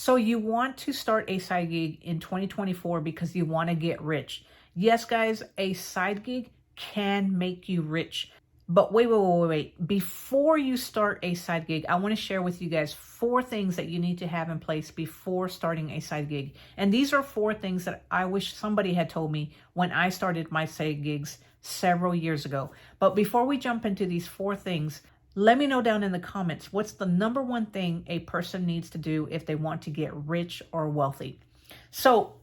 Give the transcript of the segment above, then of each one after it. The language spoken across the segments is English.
So you want to start a side gig in 2024 because you want to get rich. Yes, guys, a side gig can make you rich. But wait. Before you start a side gig, I want to share with you guys 4 things that you need to have in place before starting a side gig. And these are 4 things that I wish somebody had told me when I started my side gigs several years ago. But before we jump into these 4 things, let me know down in the comments, what's the number 1 thing a person needs to do if they want to get rich or wealthy? So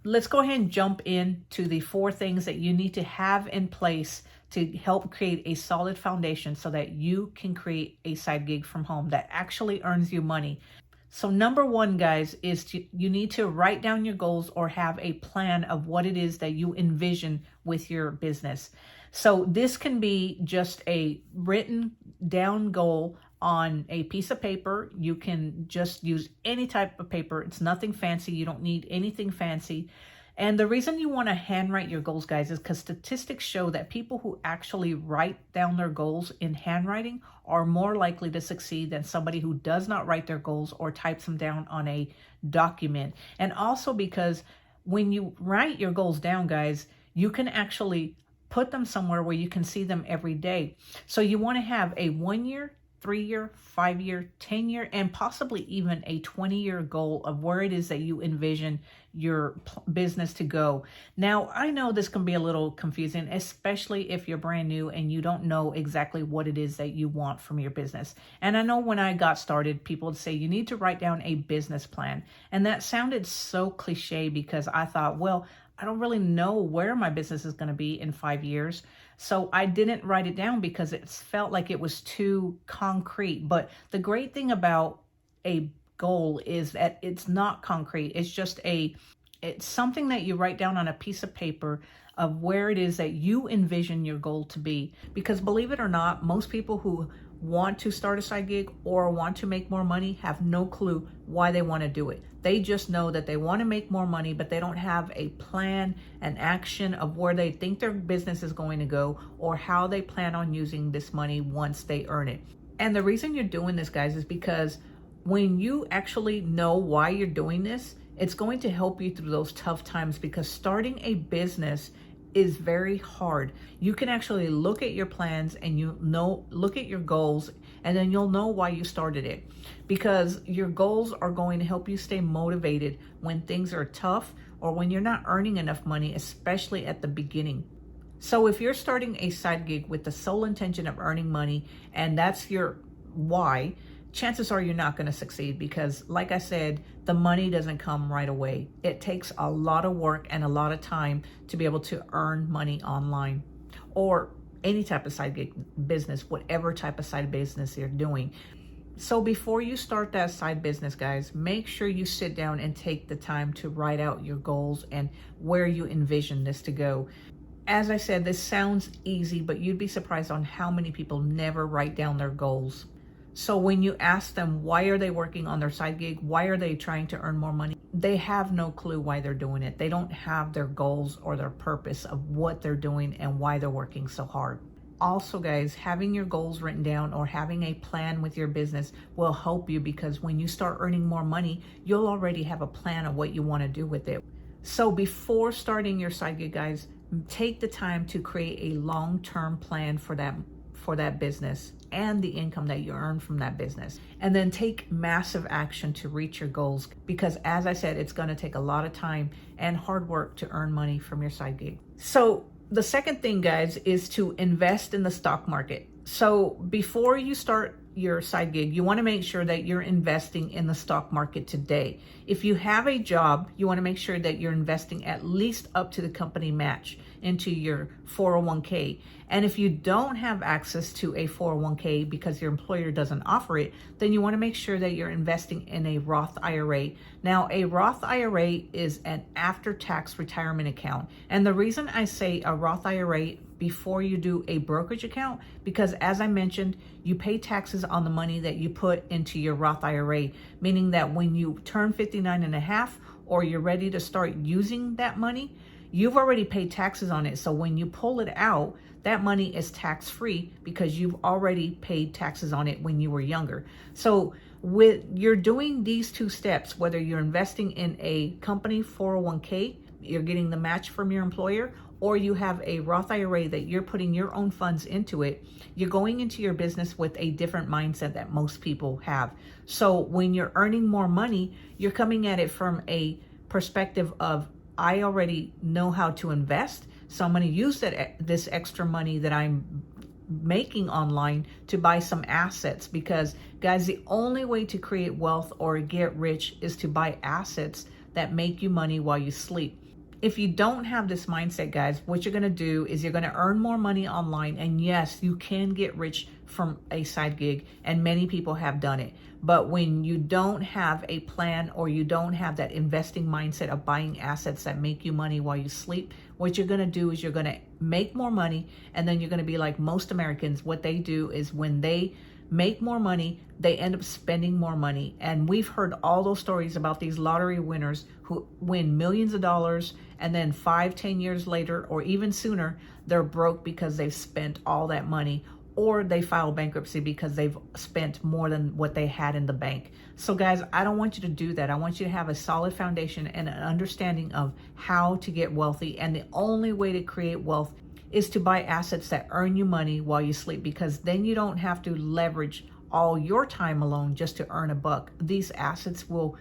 let's go ahead and jump into the 4 things that you need to have in place to help create a solid foundation so that you can create a side gig from home that actually earns you money. So number 1, guys, is you need to write down your goals or have a plan of what it is that you envision with your business. So this can be just a written down goal on a piece of paper. You can just use any type of paper. It's nothing fancy. You don't need anything fancy. And the reason you want to handwrite your goals, guys, is because statistics show that people who actually write down their goals in handwriting are more likely to succeed than somebody who does not write their goals or types them down on a document. And also because when you write your goals down, guys, you can actually put them somewhere where you can see them every day. So you want to have a 1-year, 3-year, 5-year, 10-year, and possibly even a 20-year goal of where it is that you envision your business to go. Now, I know this can be a little confusing, especially if you're brand new and you don't know exactly what it is that you want from your business. And I know when I got started, people would say you need to write down a business plan. And that sounded so cliche because I thought, well, I don't really know where my business is going to be in 5 years. So I didn't write it down because it felt like it was too concrete. But the great thing about a goal is that it's not concrete. It's something that you write down on a piece of paper of where it is that you envision your goal to be. Because believe it or not, most people who want to start a side gig or want to make more money have no clue why they want to do it. They just know that they want to make more money, but they don't have a plan, an action of where they think their business is going to go or how they plan on using this money once they earn it. And the reason you're doing this, guys, is because when you actually know why you're doing this, it's going to help you through those tough times, because starting a business is very hard. You can actually look at your plans and look at your goals, and then you'll know why you started it, because your goals are going to help you stay motivated when things are tough or when you're not earning enough money, especially at the beginning. So if you're starting a side gig with the sole intention of earning money and that's your why, chances are you're not going to succeed, because like I said, the money doesn't come right away. It takes a lot of work and a lot of time to be able to earn money online or any type of side gig business, whatever type of side business you're doing. So before you start that side business, guys, make sure you sit down and take the time to write out your goals and where you envision this to go. As I said, this sounds easy, but you'd be surprised on how many people never write down their goals. So when you ask them why are they working on their side gig, why are they trying to earn more money, they have no clue why they're doing it. They don't have their goals or their purpose of what they're doing and why they're working so hard. Also, guys, having your goals written down or having a plan with your business will help you, because when you start earning more money, you'll already have a plan of what you want to do with it. So before starting your side gig, guys, take the time to create a long-term plan for that business and the income that you earn from that business. And then take massive action to reach your goals, because as I said, it's going to take a lot of time and hard work to earn money from your side gig. So the second thing, guys, is to invest in the stock market. So before you start your side gig, you want to make sure that you're investing in the stock market today. If you have a job, you want to make sure that you're investing at least up to the company match into your 401k. And if you don't have access to a 401k because your employer doesn't offer it, then you want to make sure that you're investing in a Roth IRA. Now, a Roth IRA is an after-tax retirement account. And the reason I say a Roth IRA before you do a brokerage account, because as I mentioned, you pay taxes on the money that you put into your Roth IRA, meaning that when you turn 59 and a half or you're ready to start using that money, you've already paid taxes on it. So when you pull it out, that money is tax-free because you've already paid taxes on it when you were younger. So With you're doing these two steps, whether you're investing in a company 401k, you're getting the match from your employer, or you have a Roth IRA that you're putting your own funds into it, you're going into your business with a different mindset that most people have. So when you're earning more money, you're coming at it from a perspective of, I already know how to invest, so I'm going to use this extra money that I'm making online to buy some assets. Because guys, the only way to create wealth or get rich is to buy assets that make you money while you sleep. If you don't have this mindset, guys, what you're going to do is you're going to earn more money online. And yes, you can get rich from a side gig, and many people have done it. But when you don't have a plan, or you don't have that investing mindset of buying assets that make you money while you sleep, what you're going to do is you're going to make more money, and then you're going to be like most Americans. What they do is when they make more money, they end up spending more money. And we've heard all those stories about these lottery winners who win millions of dollars, and then 5-10 years later, or even sooner, they're broke because they've spent all that money, or they file bankruptcy because they've spent more than what they had in the bank. So guys, I don't want you to do that. I want you to have a solid foundation and an understanding of how to get wealthy. And the only way to create wealth is to buy assets that earn you money while you sleep, because then you don't have to leverage all your time alone just to earn a buck. These assets will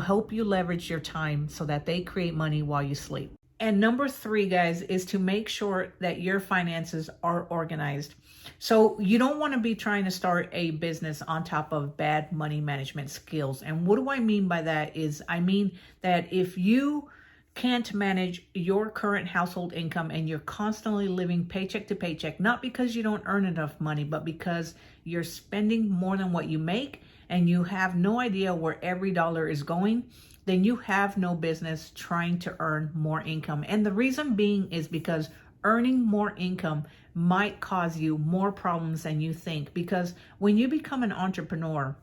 help you leverage your time so that they create money while you sleep. And number 3, guys, is to make sure that your finances are organized. So you don't want to be trying to start a business on top of bad money management skills. And what do I mean by that is, I mean that if you can't manage your current household income and you're constantly living paycheck to paycheck, not because you don't earn enough money, but because you're spending more than what you make and you have no idea where every dollar is going, then you have no business trying to earn more income. And the reason being is because earning more income might cause you more problems than you think. Because when you become an entrepreneur,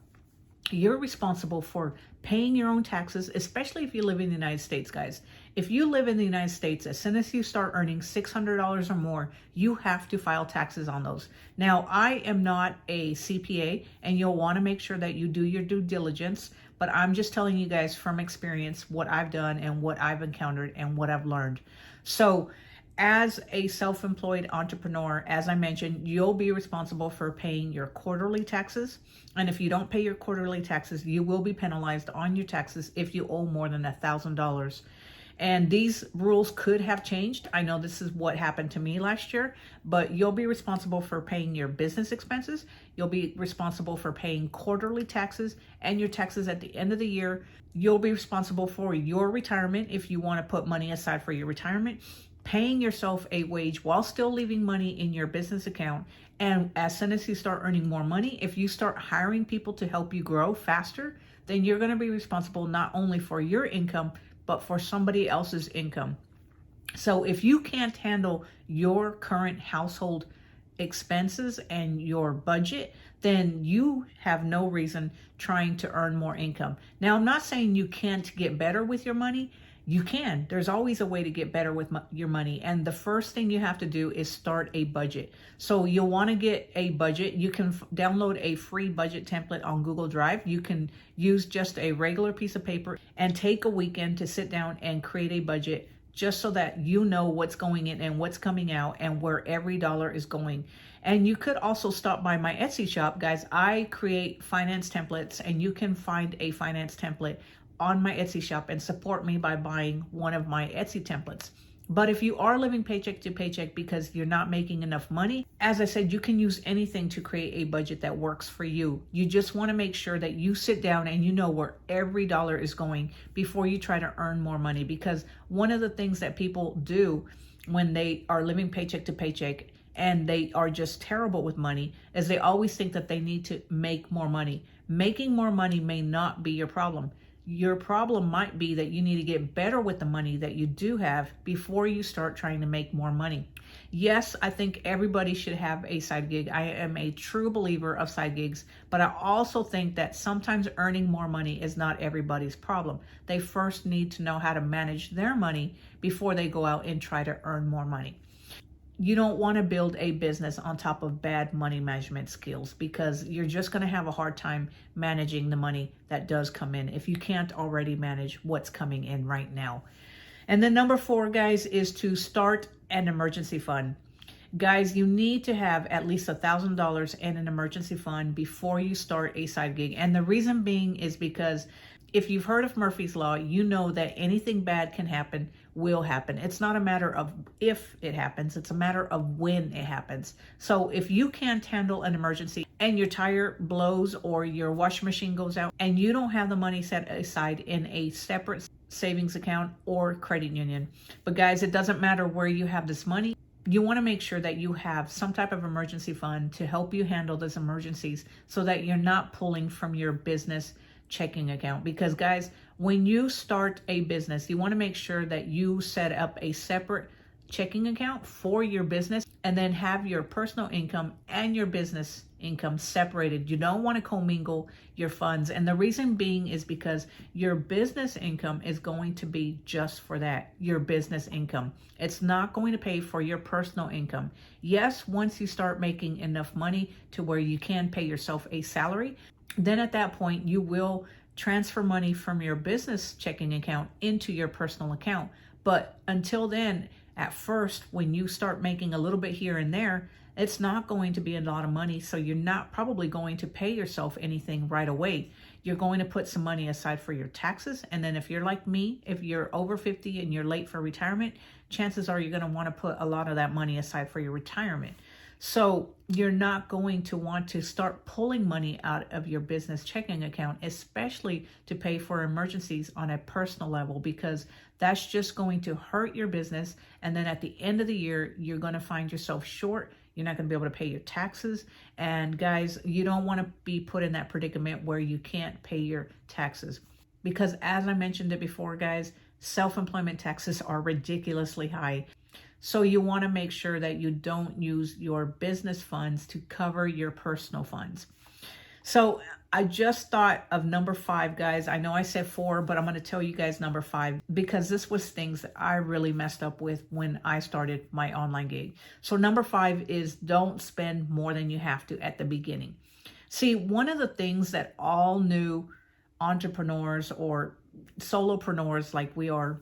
you're responsible for paying your own taxes, especially if you live in the United States, guys. If you live in the United States, as soon as you start earning $600 or more, you have to file taxes on those. Now, I am not a CPA, and you'll want to make sure that you do your due diligence, but I'm just telling you guys from experience what I've done and what I've encountered and what I've learned. So as a self-employed entrepreneur, as I mentioned, you'll be responsible for paying your quarterly taxes. And if you don't pay your quarterly taxes, you will be penalized on your taxes if you owe more than $1,000. And these rules could have changed. I know this is what happened to me last year, but you'll be responsible for paying your business expenses. You'll be responsible for paying quarterly taxes and your taxes at the end of the year. You'll be responsible for your retirement if you want to put money aside for your retirement, paying yourself a wage while still leaving money in your business account. And as soon as you start earning more money, if you start hiring people to help you grow faster, then you're going to be responsible not only for your income, but for somebody else's income. So if you can't handle your current household expenses and your budget, then you have no reason trying to earn more income. Now, I'm not saying you can't get better with your money. You can. There's always a way to get better with your money. And the first thing you have to do is start a budget. So you'll want to get a budget. You can download a free budget template on Google Drive. You can use just a regular piece of paper and take a weekend to sit down and create a budget, just so that you know what's going in and what's coming out and where every dollar is going. And you could also stop by my Etsy shop, guys. I create finance templates, and you can find a finance template on my Etsy shop and support me by buying one of my Etsy templates. But if you are living paycheck to paycheck because you're not making enough money, as I said, you can use anything to create a budget that works for you. You just want to make sure that you sit down and you know where every dollar is going before you try to earn more money. Because one of the things that people do when they are living paycheck to paycheck and they are just terrible with money is they always think that they need to make more money. Making more money may not be your problem. Your problem might be that you need to get better with the money that you do have before you start trying to make more money. Yes, I think everybody should have a side gig. I am a true believer of side gigs, but I also think that sometimes earning more money is not everybody's problem. They first need to know how to manage their money before they go out and try to earn more money. You don't want to build a business on top of bad money management skills, because you're just going to have a hard time managing the money that does come in if you can't already manage what's coming in right now. And then number 4, guys, is to start an emergency fund. Guys, you need to have at least $1,000 in an emergency fund before you start a side gig. And the reason being is because if you've heard of Murphy's Law, you know that anything bad can happen, will happen. It's not a matter of if it happens, it's a matter of when it happens. So if you can't handle an emergency and your tire blows or your washing machine goes out and you don't have the money set aside in a separate savings account or credit union, but guys, it doesn't matter where you have this money. You want to make sure that you have some type of emergency fund to help you handle those emergencies so that you're not pulling from your business checking account. Because guys, when you start a business, you want to make sure that you set up a separate checking account for your business and then have your personal income and your business income separated. You don't want to commingle your funds. And the reason being is because your business income is going to be just for that, your business income. It's not going to pay for your personal income. Yes, once you start making enough money to where you can pay yourself a salary, then at that point you will transfer money from your business checking account into your personal account. But until then, at first, when you start making a little bit here and there, it's not going to be a lot of money. So you're not probably going to pay yourself anything right away. You're going to put some money aside for your taxes. And then if you're like me, if you're over 50 and you're late for retirement, chances are you're going to want to put a lot of that money aside for your retirement. So you're not going to want to start pulling money out of your business checking account, especially to pay for emergencies on a personal level, because that's just going to hurt your business. And then at the end of the year, you're going to find yourself short. You're not going to be able to pay your taxes. And guys, you don't want to be put in that predicament where you can't pay your taxes. Because as I mentioned it before, guys, self-employment taxes are ridiculously high. So you want to make sure that you don't use your business funds to cover your personal funds. So I just thought of number 5, guys. I know I said 4, but I'm going to tell you guys number 5 because this was things that I really messed up with when I started my online gig. So number 5 is don't spend more than you have to at the beginning. See, one of the things that all new entrepreneurs or solopreneurs like we are,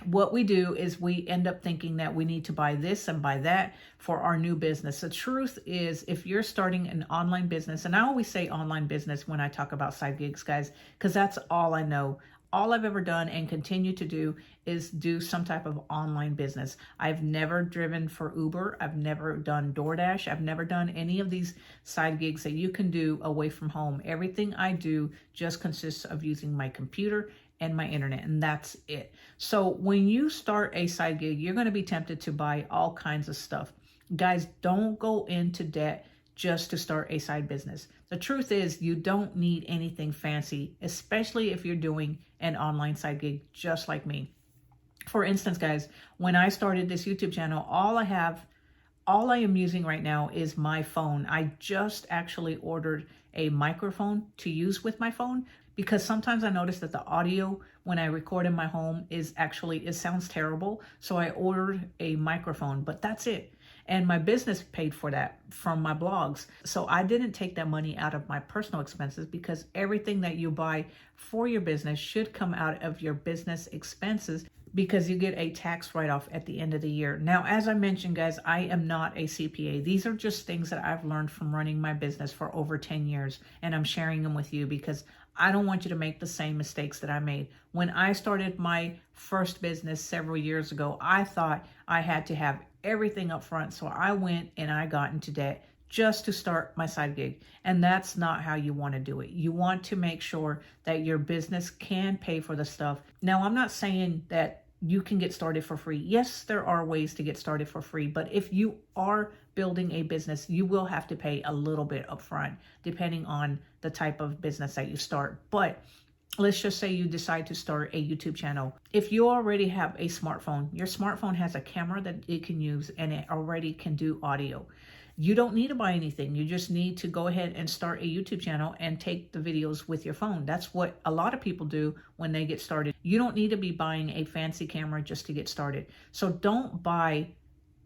what we do is we end up thinking that we need to buy this and buy that for our new business. The truth is, if you're starting an online business, and I always say online business when I talk about side gigs, guys, because that's all I know. All I've ever done and continue to do is do some type of online business. I've never driven for Uber. I've never done DoorDash. I've never done any of these side gigs that you can do away from home. Everything I do just consists of using my computer and my internet, and that's it. So when you start a side gig, you're going to be tempted to buy all kinds of stuff. Guys, don't go into debt just to start a side business. The truth is, you don't need anything fancy, especially if you're doing an online side gig just like me. For instance, guys, when I started this YouTube channel, all I am using right now is my phone. I just actually ordered a microphone to use with my phone, because sometimes I notice that the audio when I record in my home it sounds terrible. So I ordered a microphone, but that's it. And my business paid for that from my blogs. So I didn't take that money out of my personal expenses, because everything that you buy for your business should come out of your business expenses, because you get a tax write-off at the end of the year. Now, as I mentioned, guys, I am not a CPA. These are just things that I've learned from running my business for over 10 years, and I'm sharing them with you because I don't want you to make the same mistakes that I made. When I started my first business several years ago, I thought I had to have everything up front, so I went and I got into debt just to start my side gig. And that's not how you want to do it. You want to make sure that your business can pay for the stuff. Now, I'm not saying that you can get started for free. Yes, there are ways to get started for free, but if you are building a business, you will have to pay a little bit upfront, depending on the type of business that you start. But let's just say you decide to start a YouTube channel. If you already have a smartphone, your smartphone has a camera that it can use and it already can do audio. You don't need to buy anything. You just need to go ahead and start a YouTube channel and take the videos with your phone. That's what a lot of people do when they get started. You don't need to be buying a fancy camera just to get started. So don't buy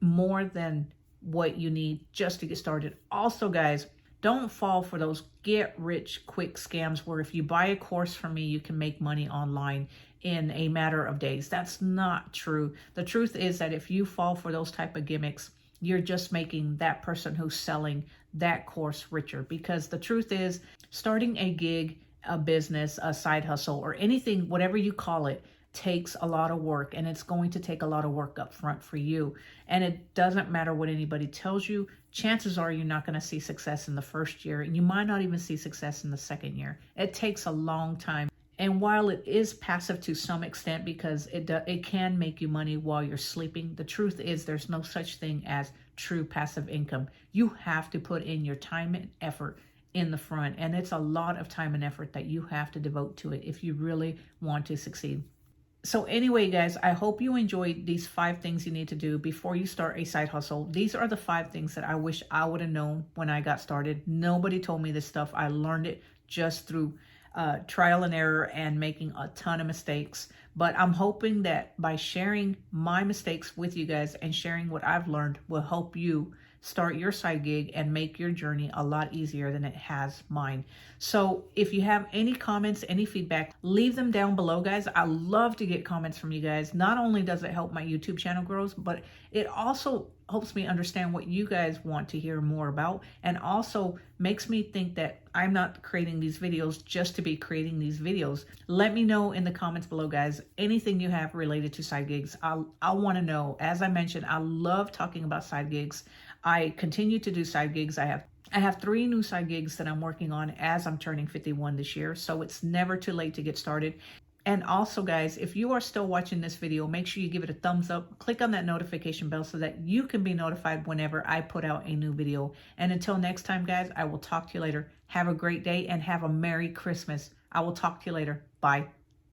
more than what you need just to get started. Also, guys, don't fall for those get rich quick scams where if you buy a course from me, you can make money online in a matter of days. That's not true. The truth is that if you fall for those type of gimmicks, you're just making that person who's selling that course richer. Because the truth is, starting a gig, a business, a side hustle, or anything, whatever you call it, takes a lot of work, and it's going to take a lot of work up front for you. And it doesn't matter what anybody tells you. Chances are you're not going to see success in the first year, and you might not even see success in the second year. It takes a long time. And while it is passive to some extent because it can make you money while you're sleeping, the truth is there's no such thing as true passive income. You have to put in your time and effort in the front, and it's a lot of time and effort that you have to devote to it if you really want to succeed. So anyway, guys, I hope you enjoyed these 5 things you need to do before you start a side hustle. These are the 5 things that I wish I would have known when I got started. Nobody told me this stuff. I learned it just through trial and error and making a ton of mistakes. But I'm hoping that by sharing my mistakes with you guys and sharing what I've learned will help you start your side gig and make your journey a lot easier than it has mine. So if you have any comments, any feedback, leave them down below, guys. I love to get comments from you guys. Not only does it help my YouTube channel grows, but it also helps me understand what you guys want to hear more about, and also makes me think that I'm not creating these videos just to be creating these videos. Let me know in the comments below, guys, anything you have related to side gigs. I want to know. As I mentioned, I love talking about side gigs. I continue to do side gigs. I have 3 new side gigs that I'm working on as I'm turning 51 this year. So it's never too late to get started. And also, guys, if you are still watching this video, make sure you give it a thumbs up. Click on that notification bell so that you can be notified whenever I put out a new video. And until next time, guys, I will talk to you later. Have a great day and have a Merry Christmas. I will talk to you later. Bye.